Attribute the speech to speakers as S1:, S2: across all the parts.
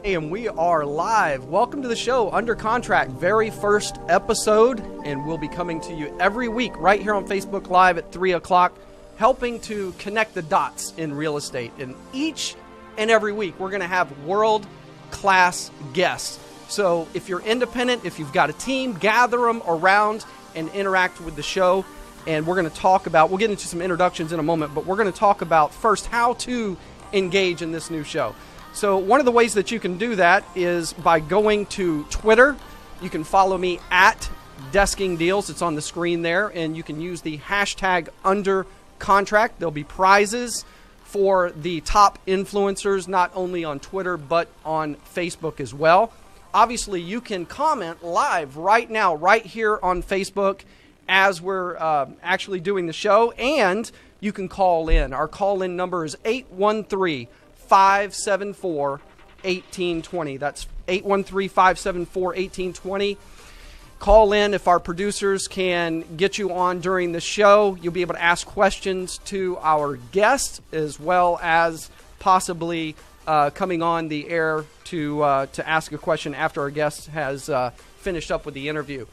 S1: And we are live. Welcome to the show, Under Contract, very first episode, and we'll be coming to you every week right here on Facebook Live at 3 o'clock, helping to connect the dots in real estate. And each and every week, we're going to have world-class guests. So if you're independent, if you've got a team, gather them around and interact with the show. And we're going to talk about, we'll get into some introductions in a moment, but we're going to talk about first how to engage in this new show. So one of the ways that you can do that is by going to Twitter. You can follow me at Desking Deals. It's on the screen there, and you can use the hashtag Under Contract. There'll be prizes for the top influencers, not only on Twitter, but on Facebook as well. Obviously, you can comment live right now, right here on Facebook as we're actually doing the show, and you can call in. Our call-in number is 813-574-1820. That's 813-574-1820. Call in. If our producers can get you on during the show, you'll be able to ask questions to our guests, as well as possibly coming on the air to ask a question after our guest has finished up with the interview.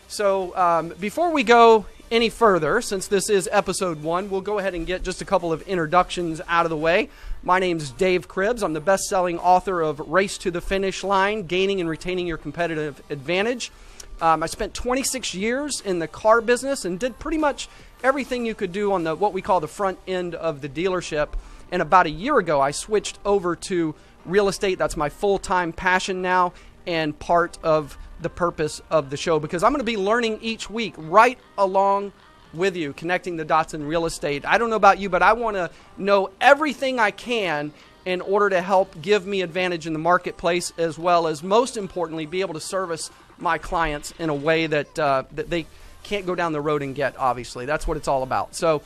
S1: So before we go any further, since this is episode 1, we'll go ahead and get just a couple of introductions out of the way. My name's Dave Cribbs. I'm the best-selling author of Race to the Finish Line, Gaining and Retaining Your Competitive Advantage. I spent 26 years in the car business and did pretty much everything you could do on what we call the front end of the dealership. And about a year ago, I switched over to real estate. That's my full-time passion now and part of the purpose of the show, because I'm going to be learning each week right along with you, connecting the dots in real estate. I don't know about you, but I want to know everything I can in order to help give me advantage in the marketplace, as well as, most importantly, be able to service my clients in a way that that they can't go down the road and get, obviously. That's what it's all about. So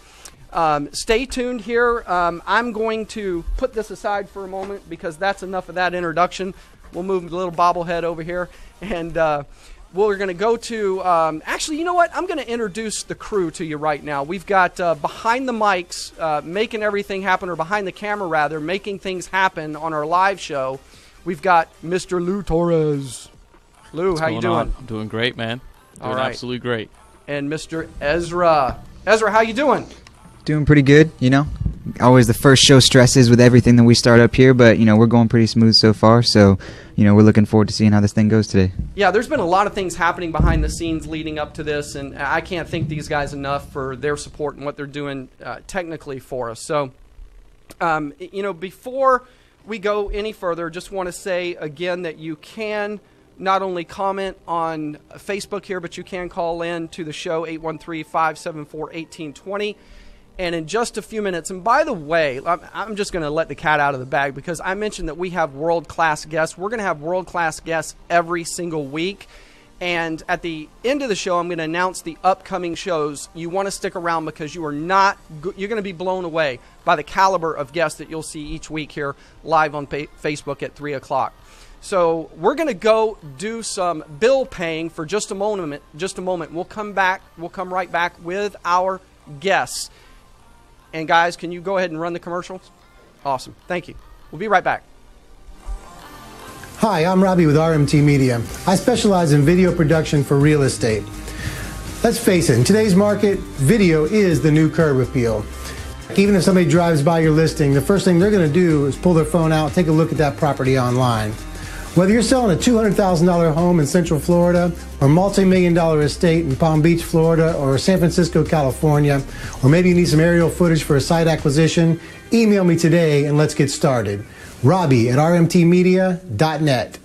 S1: stay tuned here. I'm going to put this aside for a moment because that's enough of that introduction. We'll move the little bobblehead over here, and we're going to go to, actually, you know what? I'm going to introduce the crew to you right now. We've got behind the mics, making everything happen, or behind the camera, rather, making things happen on our live show. We've got Mr. Lou Torres. Lou, how you doing?
S2: I'm doing great, man. Doing
S1: all right.
S2: Absolutely great.
S1: And Mr. Ezra. Ezra, how you doing?
S3: Doing pretty good, you know. Always the first show stresses with everything that we start up here, but, you know, we're going pretty smooth so far. So, you know, we're looking forward to seeing how this thing goes today. Yeah,
S1: there's been a lot of things happening behind the scenes leading up to this, and I can't thank these guys enough for their support and what they're doing technically for us. So, you know, before we go any further, just want to say again that you can not only comment on Facebook here, but you can call in to the show, 813-574-1820. And in just a few minutes, and by the way, I'm just going to let the cat out of the bag because I mentioned that we have world-class guests. We're going to have world-class guests every single week. And at the end of the show, I'm going to announce the upcoming shows. You want to stick around because you're going to be blown away by the caliber of guests that you'll see each week here live on Facebook at 3 o'clock. So we're going to go do some bill paying for just a moment. We'll come right back with our guests. And guys, can you go ahead and run the commercials? Awesome. Thank you. We'll be right back.
S4: Hi, I'm Robbie with RMT Media. I specialize in video production for real estate. Let's face it, in today's market, video is the new curb appeal. Even if somebody drives by your listing, the first thing they're going to do is pull their phone out and take a look at that property online. Whether you're selling a $200,000 home in Central Florida, or multi-million-dollar estate in Palm Beach, Florida, or San Francisco, California, or maybe you need some aerial footage for a site acquisition, email me today and let's get started. Robbie at rmtmedia.net.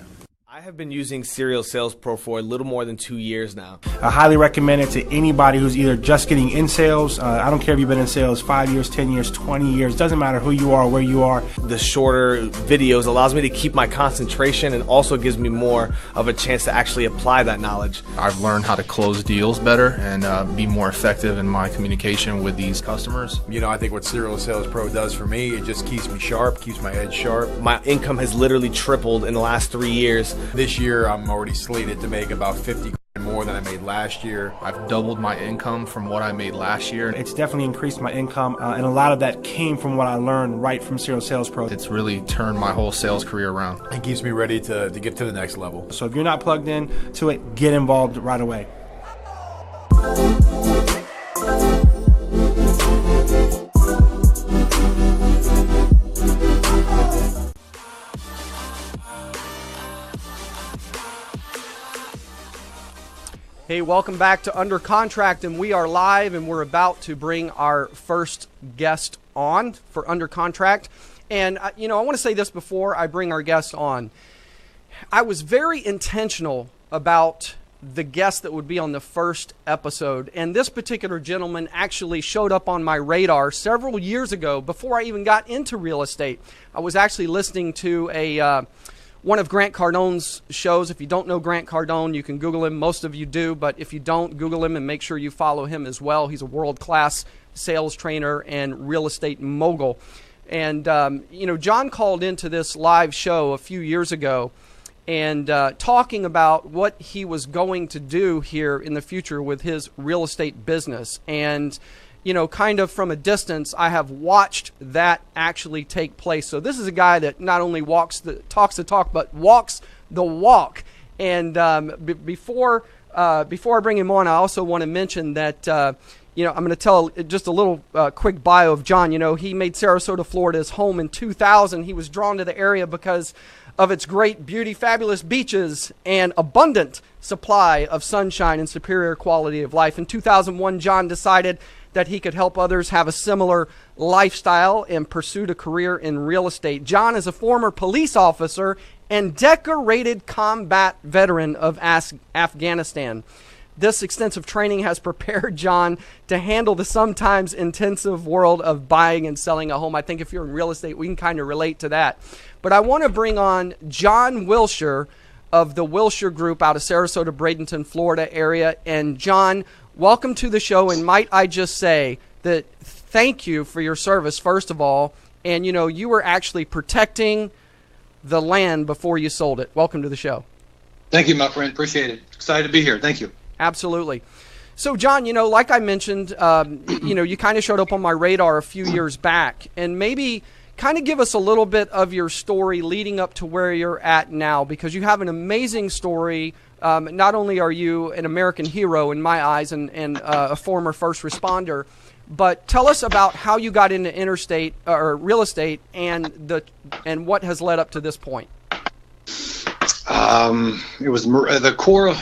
S5: I have been using Serial Sales Pro for a little more than 2 years now.
S6: I highly recommend it to anybody who's either just getting in sales. I don't care if you've been in sales 5 years, 10 years, 20 years. Doesn't matter who you are, where you are.
S5: The shorter videos allows me to keep my concentration and also gives me more of a chance to actually apply that knowledge.
S7: I've learned how to close deals better and be more effective in my communication with these customers.
S8: You know, I think what Serial Sales Pro does for me, it just keeps me sharp, keeps my head sharp.
S5: My income has literally tripled in the last 3 years.
S8: This year, I'm already slated to make about 50 more than I made last year.
S7: I've doubled my income from what I made last year.
S6: It's definitely increased my income, and a lot of that came from what I learned right from Serial Sales Pro.
S7: It's really turned my whole sales career around.
S8: It keeps me ready to get to the next level.
S6: So if you're not plugged in to it, get involved right away.
S1: Hey, welcome back to Under Contract, and we are live, and we're about to bring our first guest on for Under Contract. And, I want to say this before I bring our guest on. I was very intentional about the guest that would be on the first episode, and this particular gentleman actually showed up on my radar several years ago before I even got into real estate. I was actually listening to one of Grant Cardone's shows. If you don't know Grant Cardone, you can Google him. Most of you do, but if you don't, Google him and make sure you follow him as well. He's a world-class sales trainer and real estate mogul. And, John called into this live show a few years ago and talking about what he was going to do here in the future with his real estate business. And kind of from a distance, I have watched that actually take place. So this is a guy that not only talks the talk, but walks the walk. And before I bring him on, I also want to mention that, I'm going to tell just a little quick bio of John. He made Sarasota, Florida his home in 2000. He was drawn to the area because of its great beauty, fabulous beaches, and abundant supply of sunshine and superior quality of life. In 2001, John decided that he could help others have a similar lifestyle and pursued a career in real estate. John is a former police officer and decorated combat veteran of Afghanistan. This extensive training has prepared John to handle the sometimes intensive world of buying and selling a home. I think if you're in real estate, we can kind of relate to that. But I want to bring on John Wilcher of the Wilcher Group out of Sarasota, Bradenton, Florida area. And John, welcome to the show, and might I just say that thank you for your service, first of all. And, you were actually protecting the land before you sold it. Welcome to the show.
S2: Thank you, my friend. Appreciate it. Excited to be here. Thank you.
S1: Absolutely. So, John, like I mentioned, you kind of showed up on my radar a few years back. And maybe kind of give us a little bit of your story leading up to where you're at now, because you have an amazing story. Not only are you an American hero in my eyes and a former first responder, but tell us about how you got into interstate or real estate and what has led up to this point.
S2: It was the Corps.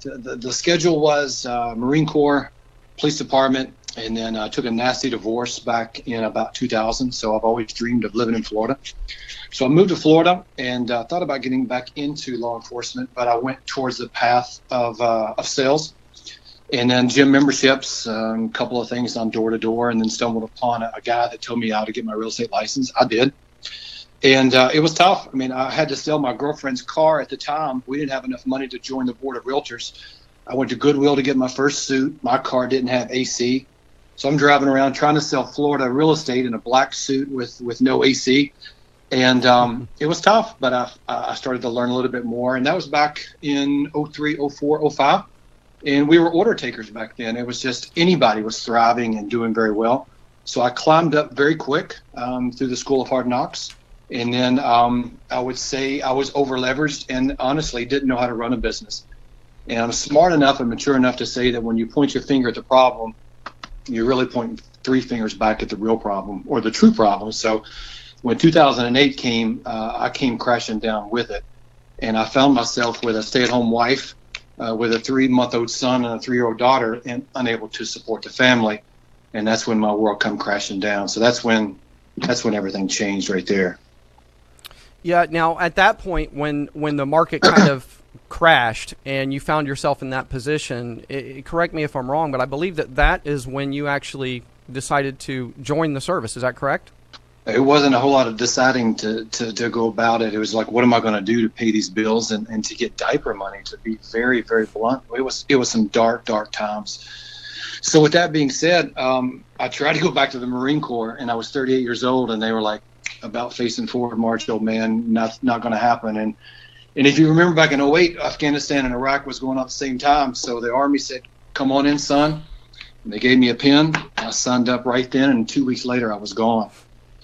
S2: The schedule was Marine Corps, Police Department, and then I took a nasty divorce back in about 2000. So I've always dreamed of living in Florida. So I moved to Florida and thought about getting back into law enforcement, but I went towards the path of sales, and then gym memberships, a couple of things on door to door, and then stumbled upon a guy that told me how to get my real estate license. I did. And it was tough. I mean, I had to sell my girlfriend's car at the time. We didn't have enough money to join the board of realtors. I went to Goodwill to get my first suit. My car didn't have AC. So I'm driving around trying to sell Florida real estate in a black suit with no AC. And it was tough, but I started to learn a little bit more. And that was back in 03, 04, 05. And we were order takers back then. It was just anybody was thriving and doing very well. So I climbed up very quick through the School of Hard Knocks. And then I would say I was over leveraged and honestly didn't know how to run a business. And I'm smart enough and mature enough to say that when you point your finger at the problem, you're really pointing three fingers back at the real problem or the true problem. So when 2008 came, I came crashing down with it. And I found myself with a stay-at-home wife, with a 3-month-old son and a 3-year-old daughter, and unable to support the family. And that's when my world come crashing down. So that's when everything changed right there.
S1: Yeah. Now, at that point, when the market kind of crashed and you found yourself in that position, correct me if I'm wrong, but I believe that is when you actually decided to join the service. Is that correct?
S2: It wasn't a whole lot of deciding to go about it. It was like, what am I going to do to pay these bills and to get diaper money, to be very, very blunt. It was some dark times. So with that being said, I tried to go back to the Marine Corps, and I was 38 years old, and they were like, about facing forward march, old man, not going to happen. And And if you remember back in '08, Afghanistan and Iraq was going on at the same time. So the Army said, "Come on in, son." And they gave me a pen. I signed up right then, and 2 weeks later I was gone.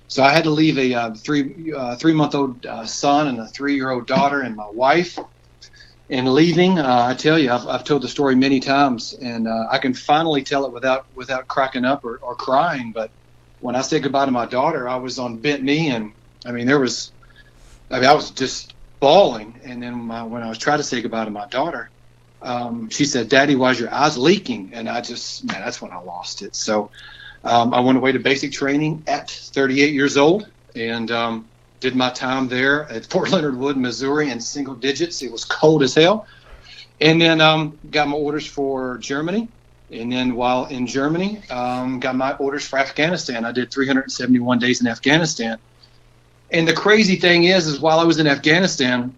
S2: So I had to leave a three-month-old son and a 3-year-old daughter and my wife. And leaving, I tell you, I've told the story many times, and I can finally tell it without cracking up or crying. But when I said goodbye to my daughter, I was on bent knee, and I was just bawling. And then when I was trying to say goodbye to my daughter, she said, "Daddy, why's your eyes leaking?" And that's when I lost it. So I went away to basic training at 38 years old, and did my time there at Fort Leonard Wood, Missouri, in single digits. It was cold as hell. And then got my orders for Germany. And then while in Germany, got my orders for Afghanistan. I did 371 days in Afghanistan. And the crazy thing is while I was in Afghanistan,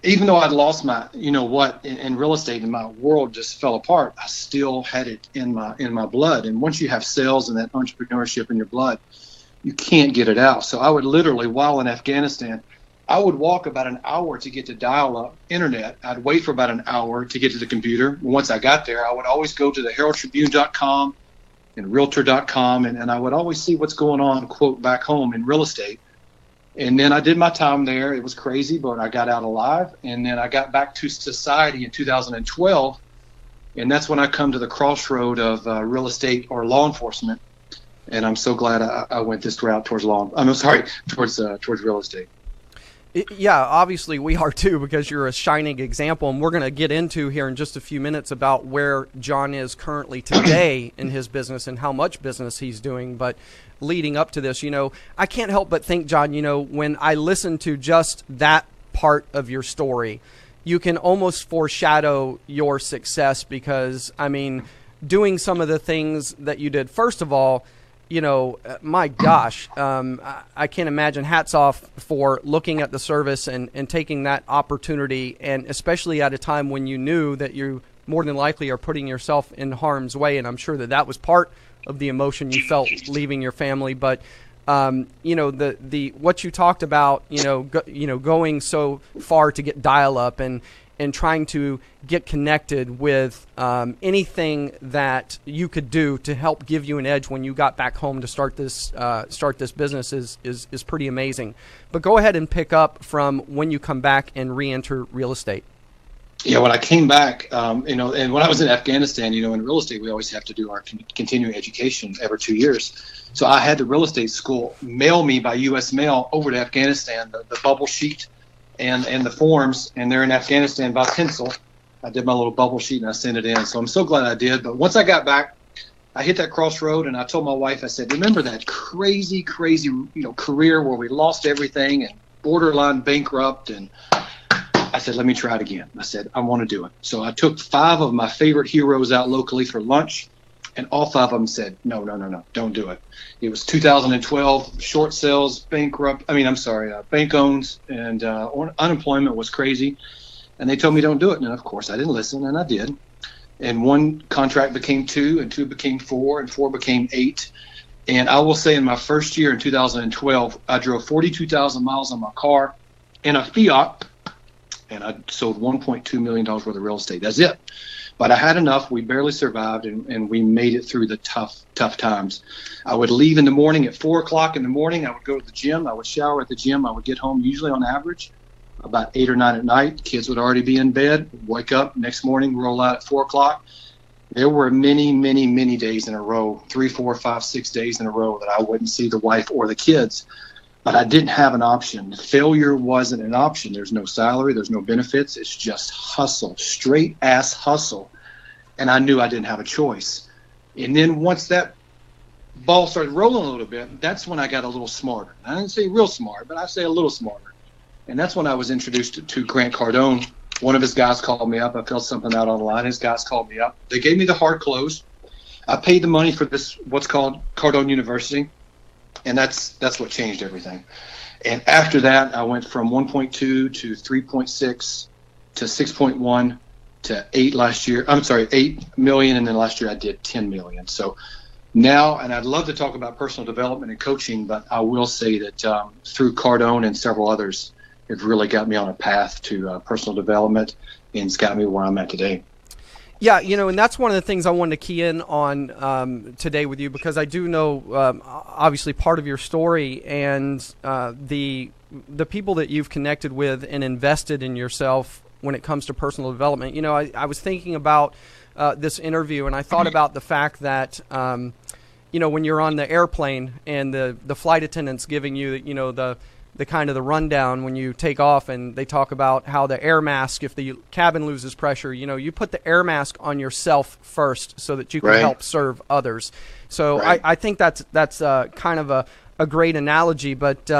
S2: even though I'd lost my, in real estate, and my world just fell apart, I still had it in my blood. And once you have sales and that entrepreneurship in your blood, you can't get it out. So I would literally, while in Afghanistan, I would walk about an hour to get to dial-up internet. I'd wait for about an hour to get to the computer. Once I got there, I would always go to the HeraldTribune.com and Realtor.com, and I would always see what's going on, quote, back home in real estate. And then I did my time there. It was crazy, but I got out alive. And then I got back to society in 2012, and that's when I come to the crossroad of real estate or law enforcement. And I'm so glad I went this route towards real estate.
S1: Yeah, obviously we are too, because you're a shining example, and we're going to get into here in just a few minutes about where John is currently today in his business and how much business he's doing. But leading up to this, I can't help but think, John, when I listen to just that part of your story, you can almost foreshadow your success, because, doing some of the things that you did, first of all, my gosh, I can't imagine. Hats off for looking at the service and taking that opportunity, and especially at a time when you knew that you more than likely are putting yourself in harm's way. And I'm sure that was part of the emotion you felt leaving your family. But the what you talked about, going so far to get dial-up and trying to get connected with anything that you could do to help give you an edge when you got back home to start this business is pretty amazing. But go ahead and pick up from when you come back and re-enter real estate.
S2: Yeah, when I came back, and when I was in Afghanistan, in real estate, we always have to do our continuing education every 2 years. So I had the real estate school mail me by U.S. mail over to Afghanistan, the bubble sheet and the forms, and they're in Afghanistan by pencil. I did my little bubble sheet and I sent it in. So I'm so glad I did. But once I got back, I hit that crossroad, and I told my wife, I said, remember that crazy, career where we lost everything and borderline bankrupt? And I said, let me try it again. I said, I want to do it. So I took 5 of my favorite heroes out locally for lunch, and all 5 of them said, no, don't do it. It was 2012, short sales, bank owns, and unemployment was crazy. And they told me don't do it. And of course I didn't listen, and I did. And 1 contract became 2, and 2 became 4, and 4 became 8. And I will say in my first year in 2012, I drove 42,000 miles on my car in a Fiat, and I sold $1.2 million worth of real estate. That's it. But I had enough. We barely survived, and we made it through the tough times. I would leave in the morning at 4 o'clock in the morning. I would go to the gym. I would shower at the gym. I would get home usually on average about 8 or 9 at night. Kids would already be in bed. Wake up next morning, roll out at 4 o'clock. There were many, many, many days in a row, 3, 4, 5, 6 days in a row that I wouldn't see the wife or the kids. But I didn't have an option. Failure wasn't an option. There's no salary. There's no benefits. It's just hustle, straight ass hustle. And I knew I didn't have a choice. And then once that ball started rolling a little bit, that's when I got a little smarter. I didn't say real smart, but I say a little smarter. And that's when I was introduced to Grant Cardone. One of his guys called me up. I filled something out online. His guys called me up. They gave me the hard close. I paid the money for this, what's called Cardone University. And that's what changed everything. And after that, I went from 1.2 to 3.6 to 6.1 to 8 million. And then last year I did 10 million. So now, and I'd love to talk about personal development and coaching, but I will say that through Cardone and several others, have really got me on a path to personal development, and it's got me where I'm at today.
S1: Yeah, and that's one of the things I wanted to key in on today with you, because I do know, obviously, part of your story and the people that you've connected with and invested in yourself when it comes to personal development. I was thinking about this interview, and I thought about the fact that, when you're on the airplane and the flight attendant's giving you, the kind of the rundown when you take off, and they talk about how the air mask, if the cabin loses pressure, you put the air mask on yourself first so that you can help serve others. So I think that's kind of a great analogy. But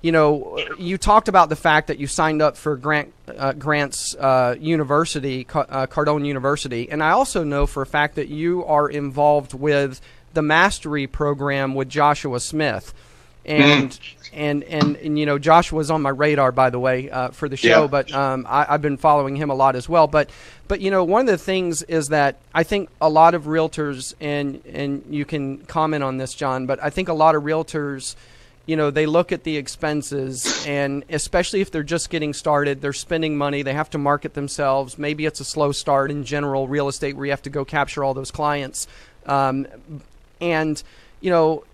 S1: you talked about the fact that you signed up for Grant's university, Cardone University, and I also know for a fact that you are involved with the Mastery program with Joshua Smith. And Joshua's on my radar, by the way, for the show, but I've been following him a lot as well. But one of the things is that I think a lot of realtors, and you can comment on this, John, but I think a lot of realtors, they look at the expenses, and especially if they're just getting started, they're spending money, they have to market themselves. Maybe it's a slow start in general real estate where you have to go capture all those clients.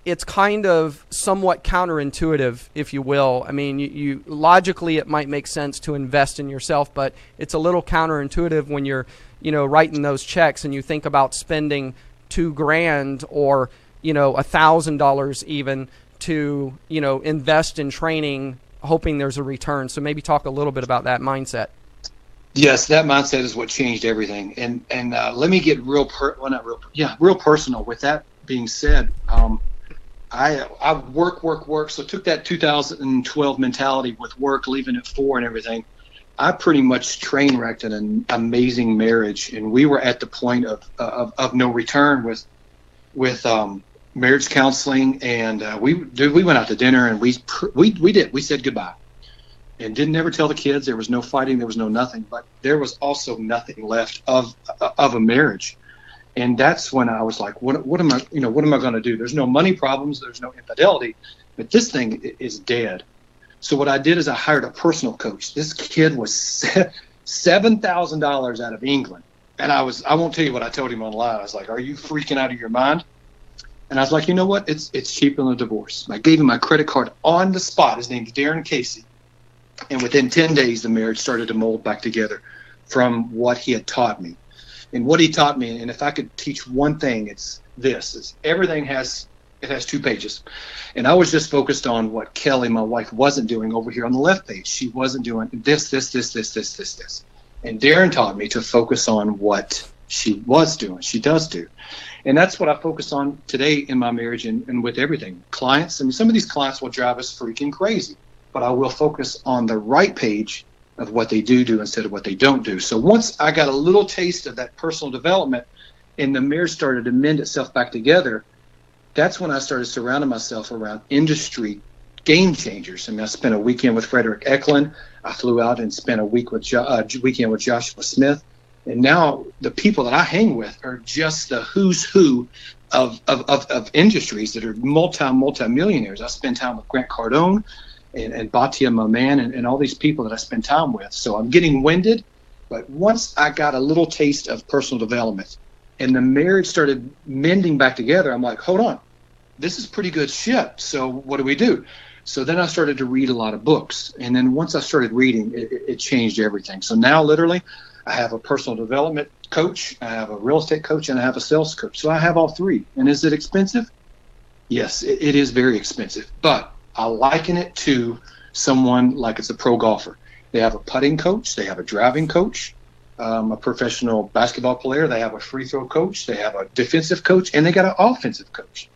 S1: It's kind of somewhat counterintuitive, if you will. I mean, you logically it might make sense to invest in yourself, but it's a little counterintuitive when you're, writing those checks and you think about spending $2,000 or, $1,000 even to, invest in training, hoping there's a return. So maybe talk a little bit about that mindset.
S2: Yes, that mindset is what changed everything. And let me get real personal with that. Being said, I work. So took that 2012 mentality with work, leaving at 4 and everything. I pretty much train wrecked an amazing marriage, and we were at the point of no return with marriage counseling, and we went out to dinner, and we said goodbye, and didn't ever tell the kids. There was no fighting, there was no nothing, but there was also nothing left of a marriage. And that's when I was like, what am I going to do? There's no money problems. There's no infidelity, but this thing is dead. So what I did is I hired a personal coach. This kid was $7,000 out of England. And I won't tell you what I told him online. I was like, are you freaking out of your mind? And I was like, you know what? It's cheaper than a divorce. I gave him my credit card on the spot. His name's Darren Casey. And within 10 days, the marriage started to mold back together from what he had taught me. And what he taught me, and if I could teach one thing, it's this: is everything has 2 pages, and I was just focused on what Kelly, my wife, wasn't doing over here on the left page. She wasn't doing this, and Darren taught me to focus on what she was doing. She does do, and that's what I focus on today in my marriage and with everything. Clients, I mean, some of these clients will drive us freaking crazy, but I will focus on the right page of what they do instead of what they don't do. So once I got a little taste of that personal development and the marriage started to mend itself back together, that's when I started surrounding myself around industry game changers. I mean, I spent a weekend with Frederick Eklund. I flew out and spent a weekend with Joshua Smith. And now the people that I hang with are just the who's who of industries that are multi-millionaires. I spend time with Grant Cardone and Batia, my man, and all these people that I spend time with. So I'm getting winded, but once I got a little taste of personal development and the marriage started mending back together, I'm like, hold on, this is pretty good shit. So what do we do? So then I started to read a lot of books. And then once I started reading, it changed everything. So now literally I have a personal development coach, I have a real estate coach, and I have a sales coach. So I have all 3. And is it expensive? Yes, it is very expensive, but I liken it to someone like it's a pro golfer. They have a putting coach, they have a driving coach, a professional basketball player, they have a free throw coach, they have a defensive coach, and they got an offensive coach.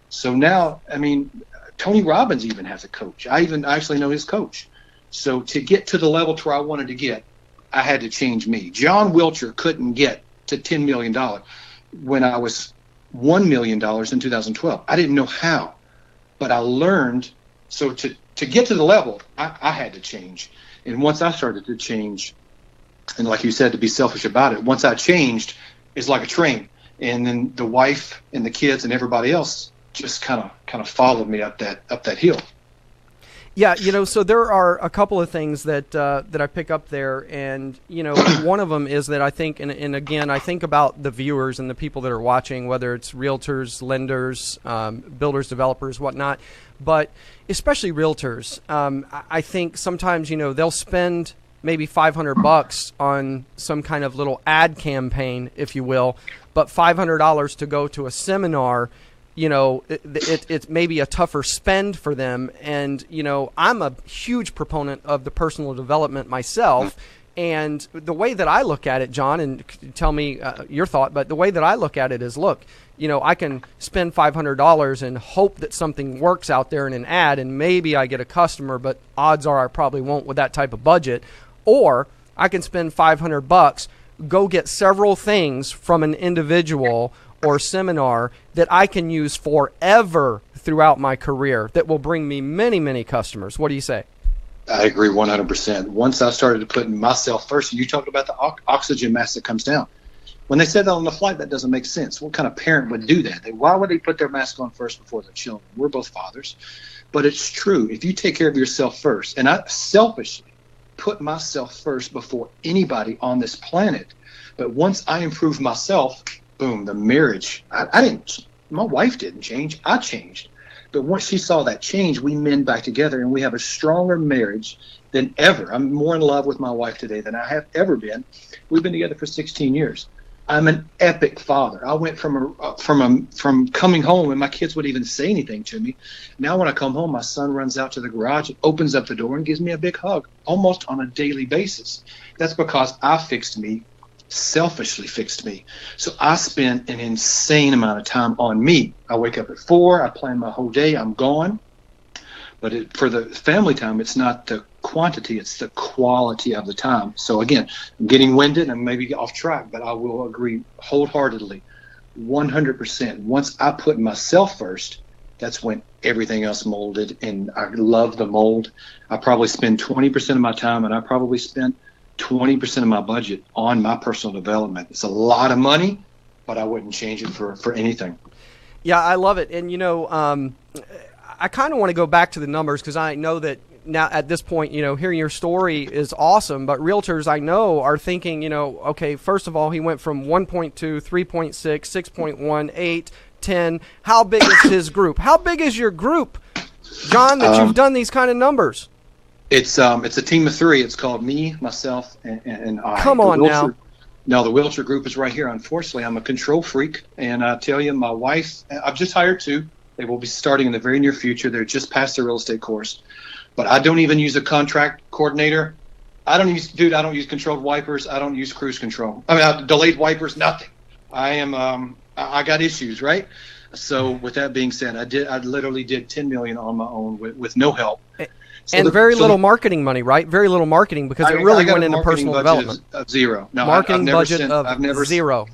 S2: So now, I mean, Tony Robbins even has a coach. I actually know his coach. So to get to the level to where I wanted to get, I had to change me. John Wilcher couldn't get to $10 million when I was $1 million in 2012. I didn't know how, but I learned. So to get to the level, I had to change. And once I started to change, and like you said, to be selfish about it, once I changed, it's like a train. And then the wife and the kids and everybody else just kind of followed me up that hill.
S1: Yeah, so there are a couple of things that I pick up there, and one of them is that I think, and again, I think about the viewers and the people that are watching, whether it's realtors, lenders, builders, developers, whatnot, but especially realtors. I think sometimes they'll spend maybe $500 on some kind of little ad campaign, if you will, but $500 to go to a seminar. It's maybe a tougher spend for them. And, I'm a huge proponent of the personal development myself. And the way that I look at it, John, and tell me your thought, but the way that I look at it is, look, I can spend $500 and hope that something works out there in an ad, and maybe I get a customer, but odds are I probably won't with that type of budget. Or I can spend $500, go get several things from an individual or seminar that I can use forever throughout my career that will bring me many, many customers. What do you say?
S2: I agree 100%. Once I started putting myself first, and you talked about the oxygen mask that comes down. When they said that on the flight, that doesn't make sense. What kind of parent would do that? Why would they put their mask on first before their children? We're both fathers. But it's true. If you take care of yourself first, and I selfishly put myself first before anybody on this planet, but once I improved myself, boom, the marriage, my wife didn't change, I changed. But once she saw that change, we mend back together, and we have a stronger marriage than ever. I'm more in love with my wife today than I have ever been. We've been together for 16 years. I'm an epic father. I went from coming home and my kids wouldn't even say anything to me. Now when I come home, my son runs out to the garage, opens up the door, and gives me a big hug almost on a daily basis. That's because I fixed me, selfishly fixed me. So I spend an insane amount of time on me. I wake up at 4, I plan my whole day, I'm gone. But for the family time, it's not the quantity, it's the quality of the time. So again, I'm getting winded and maybe off track, but I will agree wholeheartedly, 100%. Once I put myself first, that's when everything else molded, and I love the mold. I probably spend 20% of my time, and I probably spent 20% of my budget on my personal development. It's a lot of money, but I wouldn't change it for anything.
S1: Yeah, I love it. And, I kind of want to go back to the numbers, because I know that now at this point, hearing your story is awesome, but realtors I know are thinking, okay, first of all, he went from 1.2, 3.6, 6.1, 8, 10. How big is his group? How big is your group, John, that you've done these kind of numbers?
S2: It's a team of 3. It's called me, myself, and I.
S1: Come on now.
S2: No, the Wilcher group is right here. Unfortunately, I'm a control freak, and I tell you, my wife, I've just hired 2. They will be starting in the very near future. They're just past their real estate course. But I don't even use a contract coordinator. I don't use controlled wipers. I don't use cruise control. Delayed wipers, nothing. I got issues, right? So with that being said, I literally did $10 million on my own with no help.
S1: And very little marketing money, right? Very little marketing, because it really went into personal development.
S2: Of zero. No,
S1: marketing budget of zero.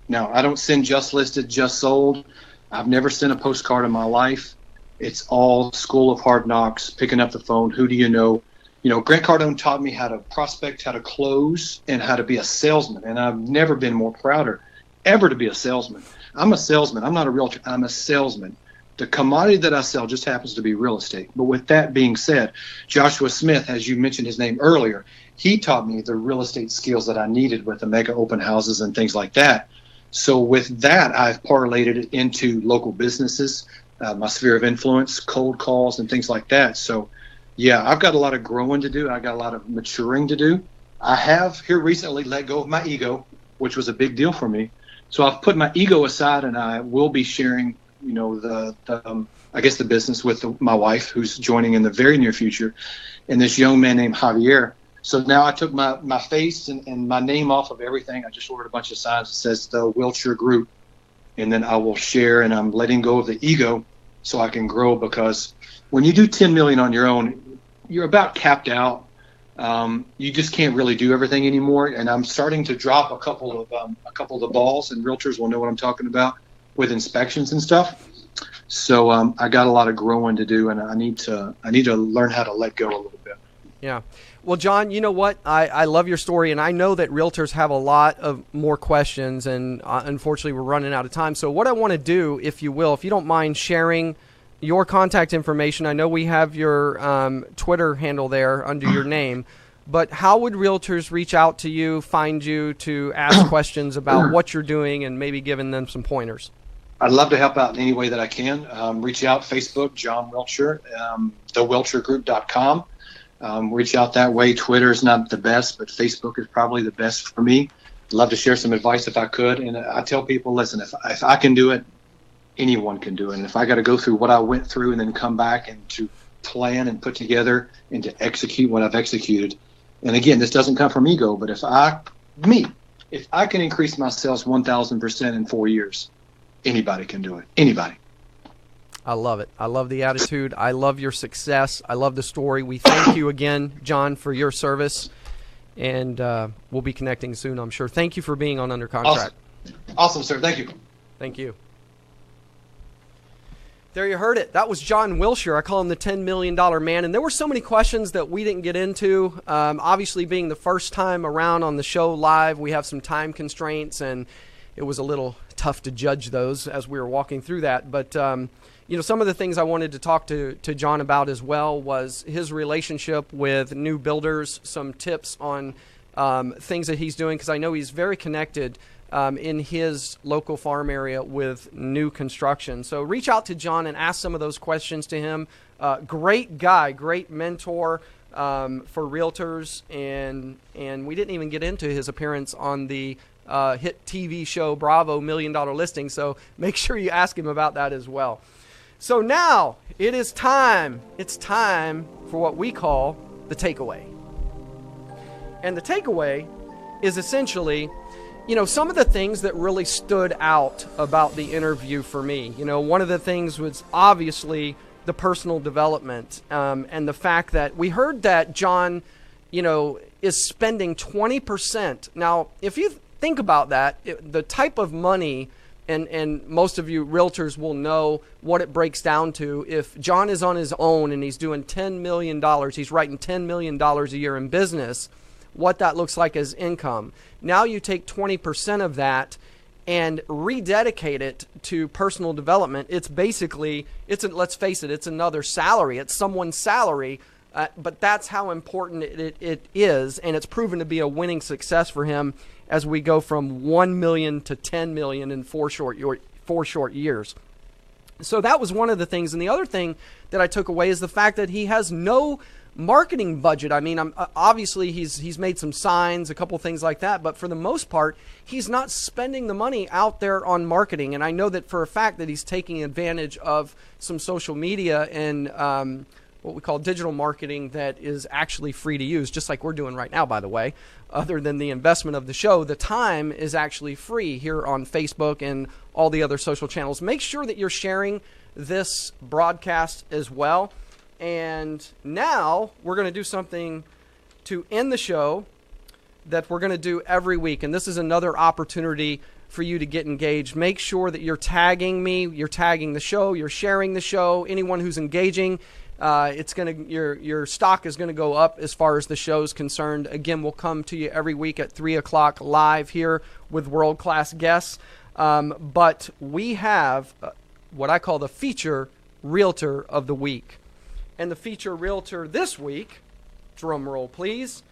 S2: No, I don't send just listed, just sold. I've never sent a postcard in my life. It's all school of hard knocks, picking up the phone. Who do you know? Grant Cardone taught me how to prospect, how to close, and how to be a salesman. And I've never been more prouder ever to be a salesman. I'm a salesman. I'm not a realtor. I'm a salesman. The commodity that I sell just happens to be real estate. But with that being said, Joshua Smith, as you mentioned his name earlier, he taught me the real estate skills that I needed with the mega open houses and things like that. So with that, I've parlayed it into local businesses, my sphere of influence, cold calls, and things like that. So, yeah, I've got a lot of growing to do. I got a lot of maturing to do. I have here recently let go of my ego, which was a big deal for me. So I've put my ego aside, and I will be sharing, the business with my wife, who's joining in the very near future, and this young man named Javier. So now I took my face and my name off of everything. I just ordered a bunch of signs that says the Wilcher Group, and then I will share, and I'm letting go of the ego so I can grow, because when you do 10 million on your own, you're about capped out. You just can't really do everything anymore. And I'm starting to drop a couple of the balls, and realtors will know what I'm talking about with inspections and stuff. So I got a lot of growing to do, and I need to learn how to let go a little bit.
S1: Yeah. Well, John, you know what? I love your story, and I know that realtors have a lot of more questions, and unfortunately we're running out of time. So what I want to do, if you don't mind sharing your contact information. I know we have your Twitter handle there under your name, but how would realtors reach out to you, find you, to ask questions about what you're doing and maybe giving them some pointers?
S2: I'd love to help out in any way that I can. Reach out, Facebook, John Wilcher, thewilchergroup.com. Reach out that way. Twitter is not the best, but Facebook is probably the best for me. I'd love to share some advice if I could. And I tell people, listen, if I can do it, anyone can do it. And if I got to go through what I went through and then come back and to plan and put together and to execute what I've executed. And again, this doesn't come from ego, but if I can increase my sales 1,000% in 4 years, anybody can do it. Anybody.
S1: I love it. I love the attitude. I love your success. I love the story. We thank you again, John, for your service. And we'll be connecting soon, I'm sure. Thank you for being on Under Contract.
S2: Awesome, sir. Thank you.
S1: Thank you. There you heard it. That was John Wilcher. I call him the $10 million man. And there were so many questions that we didn't get into. Obviously, being the first time around on the show live, we have some time constraints, and it was a little tough to judge those as we were walking through that. But, some of the things I wanted to talk to John about as well was his relationship with new builders, some tips on things that he's doing, because I know he's very connected in his local farm area with new construction. So reach out to John and ask some of those questions to him. Great guy, great mentor for realtors. And we didn't even get into his appearance on the hit TV show Bravo $1 Million Listing. So make sure you ask him about that as well. So now it is time. It's time for what we call the takeaway. And the takeaway is essentially, some of the things that really stood out about the interview for me. One of the things was obviously the personal development and the fact that we heard that John, is spending 20%. Now, if you think about that, the type of money, and most of you realtors will know what it breaks down to. If John is on his own and he's doing $10 million, he's writing $10 million a year in business, what that looks like as income. Now you take 20% of that and rededicate it to personal development. It's basically, let's face it, it's another salary. It's someone's salary, but that's how important it is, and it's proven to be a winning success for him as we go from 1 million to 10 million in 4 short years. So that was one of the things. And the other thing that I took away is the fact that he has no marketing budget. I mean, obviously he's made some signs, a couple things like that, but for the most part, he's not spending the money out there on marketing. And I know that for a fact that he's taking advantage of some social media and what we call digital marketing that is actually free to use, just like we're doing right now, by the way. Other than the investment of the show, the time is actually free here on Facebook and all the other social channels. Make sure that you're sharing this broadcast as well. And now we're going to do something to end the show that we're going to do every week. And this is another opportunity for you to get engaged. Make sure that you're tagging me, you're tagging the show, you're sharing the show. Anyone who's engaging, your stock is going to go up as far as the show is concerned. Again, we'll come to you every week at 3 o'clock live here with world-class guests. But we have what I call the feature realtor of the week. And the feature realtor this week, drum roll please,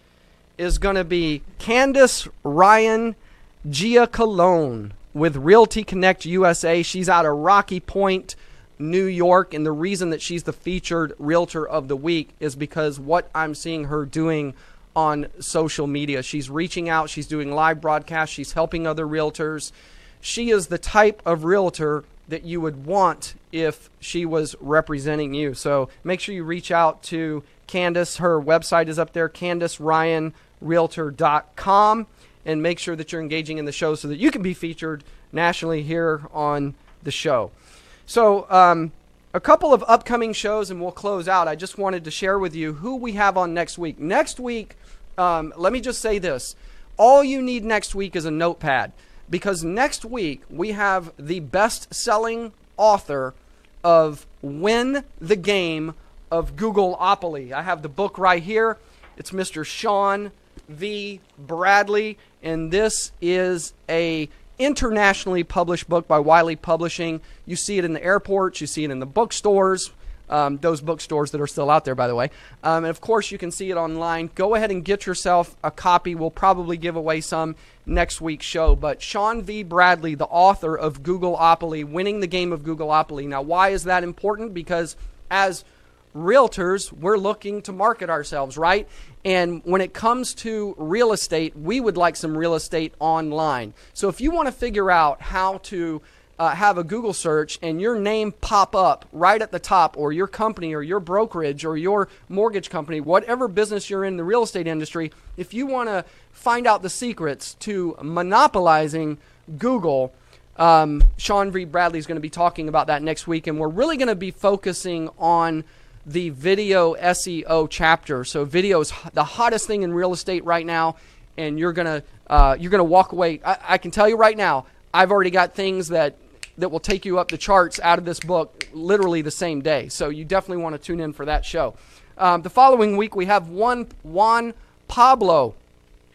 S1: is going to be Candace Ryan Giacalone with Realty Connect USA. She's out of Rocky Point, New York, and the reason that she's the featured realtor of the week is because what I'm seeing her doing on social media. She's reaching out, she's doing live broadcasts, she's helping other realtors. She is the type of realtor that you would want if she was representing you. So make sure you reach out to Candace. Her website is up there, CandaceRyanRealtor.com, and make sure that you're engaging in the show so that you can be featured nationally here on the show. So a couple of upcoming shows and we'll close out. I just wanted to share with you who we have on next week. Next week, let me just say this. All you need next week is a notepad, because next week we have the best-selling author of Win the Game of Googleopoly. I have the book right here. It's Mr. Sean V. Bradley, and this is a internationally published book by Wiley Publishing. You see it in the airports. You see it in the bookstores. Those bookstores that are still out there, by the way. And of course, you can see it online. Go ahead and get yourself a copy. We'll probably give away some next week's show. But Sean V. Bradley, the author of Googleopoly, winning the game of Googleopoly. Now, why is that important? Because as realtors, we're looking to market ourselves, right? And when it comes to real estate, we would like some real estate online. So if you want to figure out how to have a Google search and your name pop up right at the top, or your company or your brokerage or your mortgage company, whatever business you're in the real estate industry, if you want to find out the secrets to monopolizing Google, Sean V. Bradley is going to be talking about that next week, and we're really going to be focusing on the video SEO chapter. So video is the hottest thing in real estate right now, and you're gonna walk away. I can tell you right now, I've already got things that will take you up the charts out of this book literally the same day. So you definitely want to tune in for that show. The following week, we have Juan Pablo.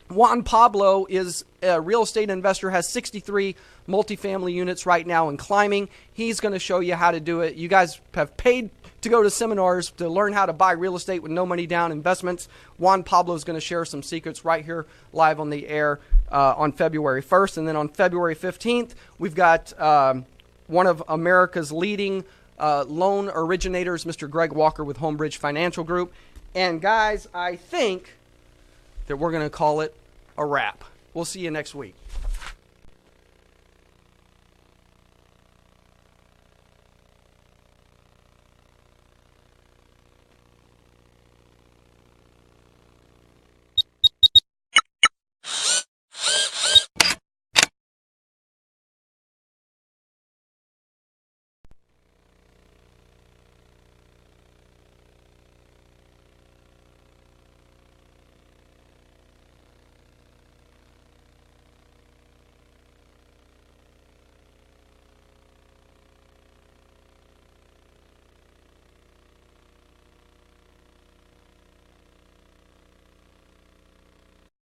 S1: Juan Pablo is a real estate investor, has 63 multifamily units right now and climbing. He's going to show you how to do it. You guys have paid to go to seminars to learn how to buy real estate with no money down investments. Juan Pablo is going to share some secrets right here live on the air on February 1st. And then on February 15th, we've got one of America's leading loan originators, Mr. Greg Walker with Homebridge Financial Group. And guys, I think that we're going to call it a wrap. We'll see you next week.